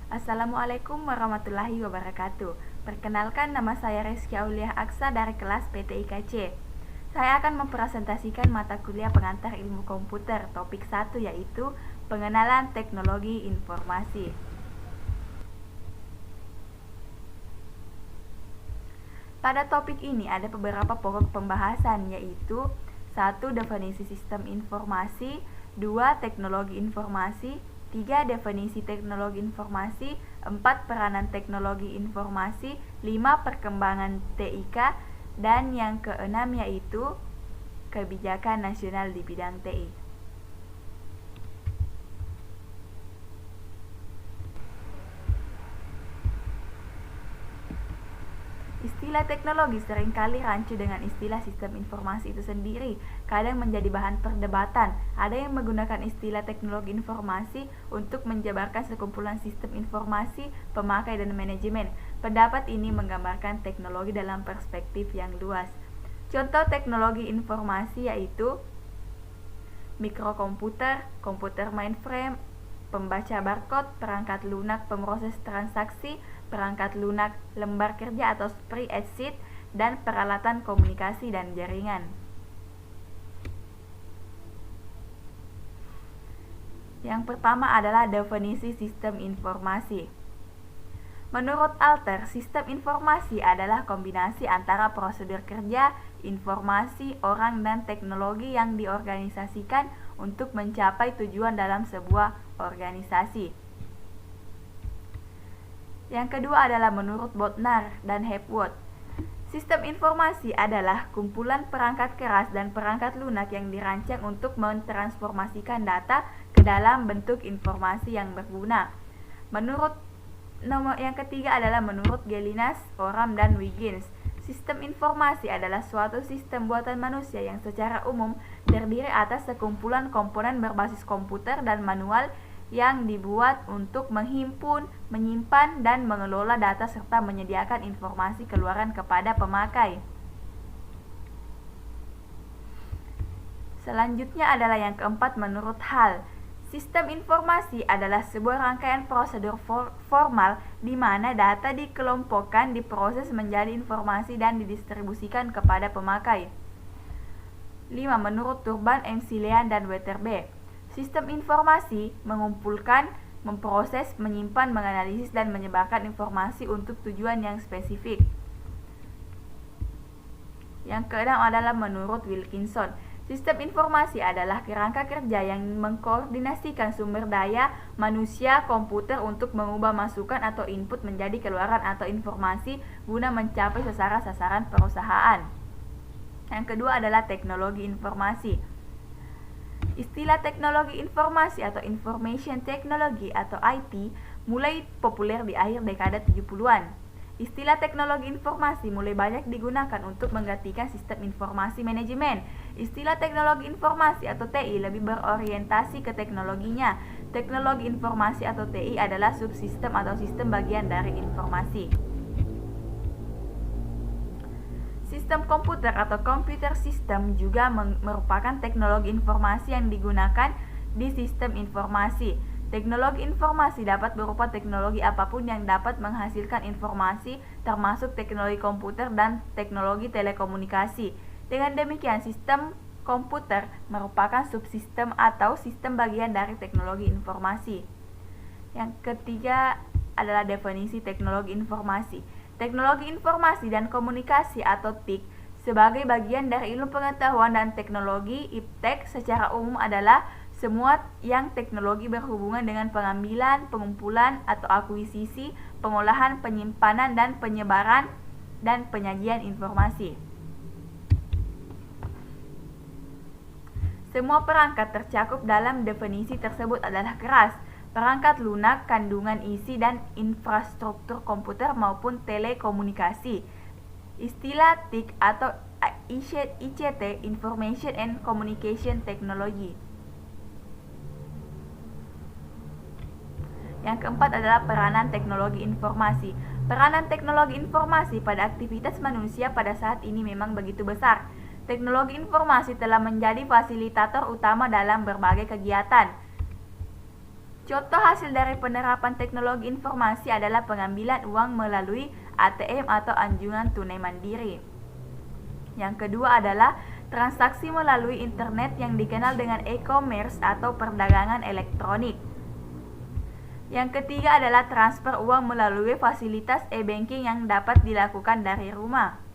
Assalamualaikum warahmatullahi wabarakatuh. Perkenalkan, nama saya Rizky Auliah Aksa dari kelas PTIKC. Saya akan mempresentasikan mata kuliah pengantar ilmu komputer topik 1, yaitu pengenalan teknologi informasi. Pada topik ini ada beberapa pokok pembahasan, yaitu 1. Definisi sistem informasi, 2. Teknologi informasi, 3. Definisi teknologi informasi, 4. Peranan teknologi informasi, 5. Perkembangan TIK, dan yang keenam yaitu kebijakan nasional di bidang TI. Istilah teknologi seringkali rancu dengan istilah sistem informasi itu sendiri, kadang menjadi bahan perdebatan. Ada yang menggunakan istilah teknologi informasi untuk menjabarkan sekumpulan sistem informasi, pemakai, dan manajemen. Pendapat ini menggambarkan teknologi dalam perspektif yang luas. Contoh teknologi informasi yaitu mikrokomputer, komputer mainframe, pembaca barcode, perangkat lunak pemroses transaksi, perangkat lunak lembar kerja atau spreadsheet, dan peralatan komunikasi dan jaringan. Yang pertama adalah definisi sistem informasi. Menurut Alter, sistem informasi adalah kombinasi antara prosedur kerja, informasi, orang, dan teknologi yang diorganisasikan untuk mencapai tujuan dalam sebuah organisasi. Yang kedua adalah menurut Bodnar dan Hepworth. Sistem informasi adalah kumpulan perangkat keras dan perangkat lunak yang dirancang untuk mentransformasikan data ke dalam bentuk informasi yang berguna. Yang ketiga adalah menurut Gelinas, Oram, dan Wiggins. Sistem informasi adalah suatu sistem buatan manusia yang secara umum terdiri atas sekumpulan komponen berbasis komputer dan manual yang dibuat untuk menghimpun, menyimpan, dan mengelola data serta menyediakan informasi keluaran kepada pemakai. Selanjutnya adalah yang keempat menurut Hall. Sistem informasi adalah sebuah rangkaian prosedur formal di mana data dikelompokkan, diproses menjadi informasi dan didistribusikan kepada pemakai. 5. Menurut Turban, McLean, dan Wetherbee, sistem informasi mengumpulkan, memproses, menyimpan, menganalisis, dan menyebarkan informasi untuk tujuan yang spesifik. Yang keenam adalah menurut Wilkinson. Sistem informasi adalah kerangka kerja yang mengkoordinasikan sumber daya manusia komputer untuk mengubah masukan atau input menjadi keluaran atau informasi guna mencapai sasaran-sasaran perusahaan. Yang kedua adalah teknologi informasi. Istilah teknologi informasi atau information technology atau IT mulai populer di akhir dekade 70-an. Istilah teknologi informasi mulai banyak digunakan untuk menggantikan sistem informasi manajemen. Istilah teknologi informasi atau TI lebih berorientasi ke teknologinya. Teknologi informasi atau TI adalah subsistem atau sistem bagian dari informasi. Sistem komputer atau computer system juga merupakan teknologi informasi yang digunakan di sistem informasi. Teknologi informasi dapat berupa teknologi apapun yang dapat menghasilkan informasi, termasuk teknologi komputer dan teknologi telekomunikasi. Dengan demikian, sistem komputer merupakan subsistem atau sistem bagian dari teknologi informasi. Yang ketiga adalah definisi teknologi informasi. Teknologi informasi dan komunikasi atau TIK sebagai bagian dari ilmu pengetahuan dan teknologi IPTEK secara umum adalah semua yang teknologi berhubungan dengan pengambilan, pengumpulan atau akuisisi, pengolahan, penyimpanan, dan penyebaran dan penyajian informasi. Semua perangkat tercakup dalam definisi tersebut adalah keras, perangkat lunak, kandungan isi, dan infrastruktur komputer maupun telekomunikasi. Istilah TIC atau ICT, Information and Communication Technology. Yang keempat adalah peranan teknologi informasi. Peranan teknologi informasi pada aktivitas manusia pada saat ini memang begitu besar. Teknologi informasi telah menjadi fasilitator utama dalam berbagai kegiatan. Contoh hasil dari penerapan teknologi informasi adalah pengambilan uang melalui ATM atau anjungan tunai mandiri. Yang kedua adalah transaksi melalui internet yang dikenal dengan e-commerce atau perdagangan elektronik. Yang ketiga adalah transfer uang melalui fasilitas e-banking yang dapat dilakukan dari rumah.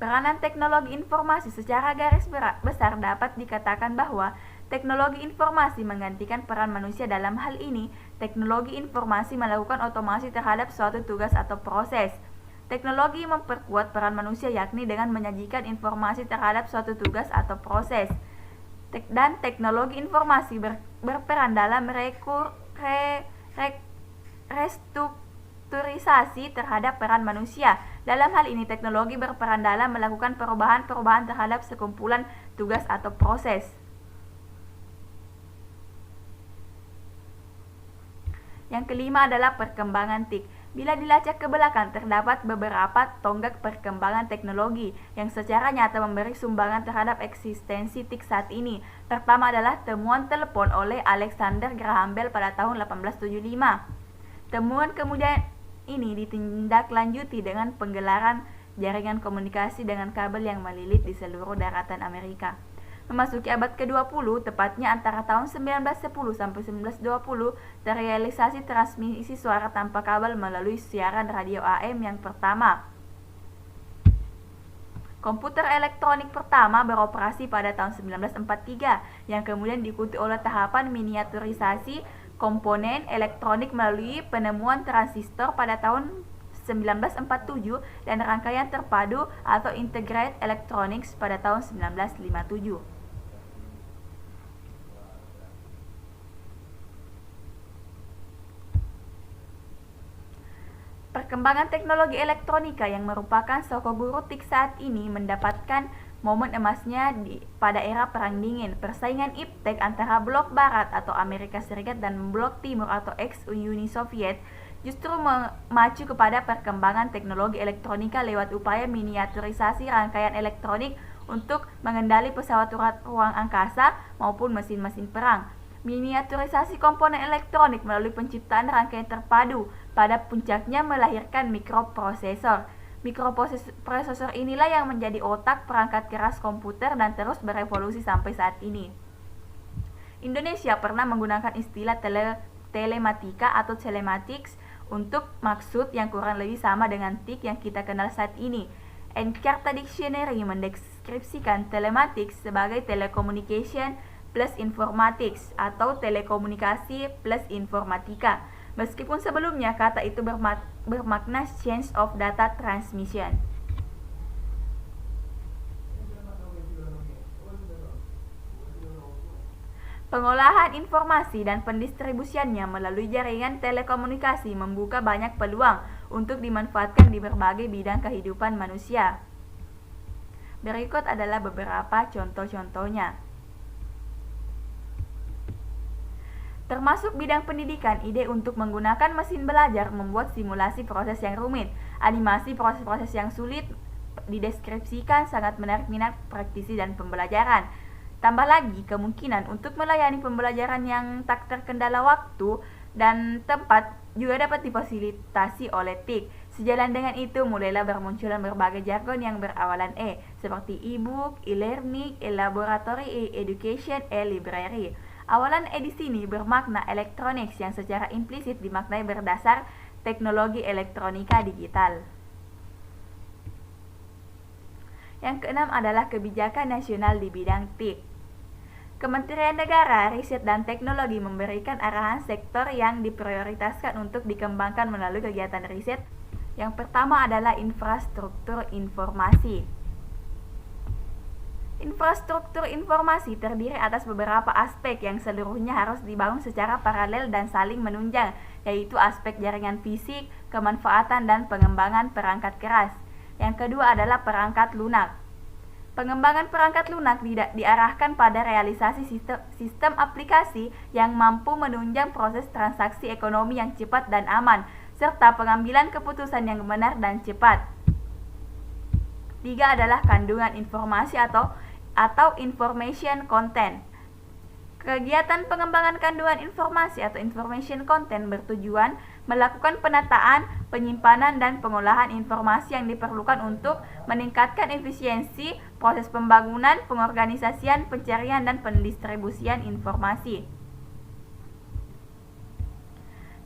Peranan teknologi informasi secara garis besar dapat dikatakan bahwa teknologi informasi menggantikan peran manusia. Dalam hal ini, teknologi informasi melakukan otomasi terhadap suatu tugas atau proses. Teknologi memperkuat peran manusia yakni dengan menyajikan informasi terhadap suatu tugas atau proses. Dan teknologi informasi berperan dalam restrukturisasi terhadap peran manusia. Dalam hal ini, teknologi berperan dalam melakukan perubahan-perubahan terhadap sekumpulan tugas atau proses. Yang kelima adalah perkembangan TIK. Bila dilacak ke belakang, terdapat beberapa tonggak perkembangan teknologi yang secara nyata memberi sumbangan terhadap eksistensi TIK saat ini. Pertama adalah temuan telepon oleh Alexander Graham Bell pada tahun 1875. Temuan kemudian ini ditindaklanjuti dengan penggelaran jaringan komunikasi dengan kabel yang melilit di seluruh daratan Amerika. Memasuki abad ke-20, tepatnya antara tahun 1910 sampai 1920, terrealisasi transmisi suara tanpa kabel melalui siaran radio AM yang pertama. Komputer elektronik pertama beroperasi pada tahun 1943, yang kemudian diikuti oleh tahapan miniaturisasi komponen elektronik melalui penemuan transistor pada tahun 1947 dan rangkaian terpadu atau integrated electronics pada tahun 1957. Perkembangan teknologi elektronika yang merupakan soko guru TIK saat ini mendapatkan momen emasnya pada era Perang Dingin. Persaingan iptek antara blok Barat atau Amerika Serikat dan blok Timur atau ex-Uni Soviet justru memacu kepada perkembangan teknologi elektronika lewat upaya miniaturisasi rangkaian elektronik untuk mengendali pesawat ruang angkasa maupun mesin-mesin perang. Miniaturisasi komponen elektronik melalui penciptaan rangkaian terpadu pada puncaknya melahirkan mikroprosesor. Mikroprosesor inilah yang menjadi otak perangkat keras komputer dan terus berevolusi sampai saat ini. Indonesia pernah menggunakan istilah telematika atau telematics untuk maksud yang kurang lebih sama dengan TIK yang kita kenal saat ini. Encarta Dictionary mendeskripsikan telematics sebagai telecommunication plus informatics atau telekomunikasi plus informatika. Meskipun sebelumnya kata itu bermakna change of data transmission. Pengolahan informasi dan pendistribusiannya melalui jaringan telekomunikasi membuka banyak peluang untuk dimanfaatkan di berbagai bidang kehidupan manusia. Berikut adalah beberapa contoh-contohnya. Termasuk bidang pendidikan, ide untuk menggunakan mesin belajar membuat simulasi proses yang rumit. Animasi proses-proses yang sulit dideskripsikan sangat menarik minat praktisi dan pembelajaran. Tambah lagi, kemungkinan untuk melayani pembelajaran yang tak terkendala waktu dan tempat juga dapat difasilitasi oleh TIK. Sejalan dengan itu, mulailah bermunculan berbagai jargon yang berawalan E, seperti e-book, e-learning, e-laboratory, e-education, e-library. Awalan E di sini bermakna electronics yang secara implisit dimaknai berdasar teknologi elektronika digital. Yang keenam adalah kebijakan nasional di bidang TIK. Kementerian Negara, Riset dan Teknologi memberikan arahan sektor yang diprioritaskan untuk dikembangkan melalui kegiatan riset. Yang pertama adalah infrastruktur informasi. Infrastruktur informasi terdiri atas beberapa aspek yang seluruhnya harus dibangun secara paralel dan saling menunjang, yaitu aspek jaringan fisik, kemanfaatan, dan pengembangan perangkat keras. Yang kedua adalah perangkat lunak. Pengembangan perangkat lunak diarahkan pada realisasi sistem aplikasi yang mampu menunjang proses transaksi ekonomi yang cepat dan aman, serta pengambilan keputusan yang benar dan cepat. Tiga adalah kandungan informasi atau information content. Kegiatan pengembangan kandungan informasi atau information content bertujuan melakukan penataan, penyimpanan, dan pengolahan informasi yang diperlukan untuk meningkatkan efisiensi proses pembangunan, pengorganisasian, pencarian, dan pendistribusian informasi.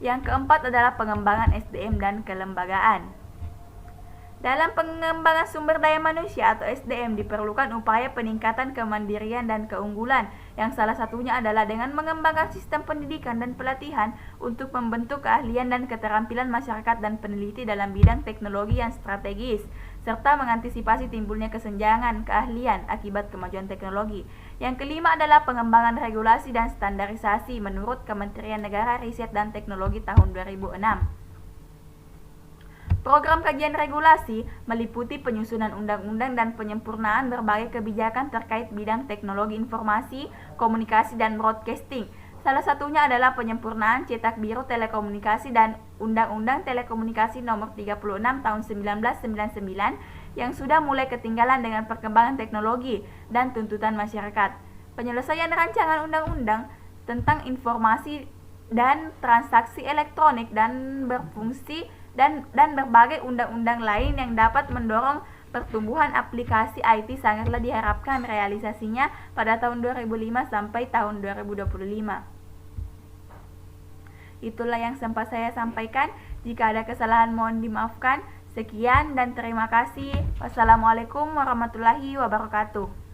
Yang keempat adalah pengembangan SDM dan kelembagaan. Dalam pengembangan sumber daya manusia atau SDM diperlukan upaya peningkatan kemandirian dan keunggulan, yang salah satunya adalah dengan mengembangkan sistem pendidikan dan pelatihan untuk membentuk keahlian dan keterampilan masyarakat dan peneliti dalam bidang teknologi yang strategis, serta mengantisipasi timbulnya kesenjangan keahlian akibat kemajuan teknologi. Yang kelima adalah pengembangan regulasi dan standarisasi menurut Kementerian Negara Riset dan Teknologi tahun 2006. Program kajian regulasi meliputi penyusunan undang-undang dan penyempurnaan berbagai kebijakan terkait bidang teknologi informasi, komunikasi, dan broadcasting. Salah satunya adalah penyempurnaan Cetak Biru Telekomunikasi dan Undang-Undang Telekomunikasi Nomor 36 Tahun 1999 yang sudah mulai ketinggalan dengan perkembangan teknologi dan tuntutan masyarakat. Penyelesaian rancangan undang-undang tentang informasi dan transaksi elektronik dan berfungsi dan berbagai undang-undang lain yang dapat mendorong pertumbuhan aplikasi IT sangatlah diharapkan realisasinya pada tahun 2005 sampai tahun 2025. Itulah yang sempat saya sampaikan. Jika ada kesalahan mohon dimaafkan. Sekian dan terima kasih. Wassalamualaikum warahmatullahi wabarakatuh.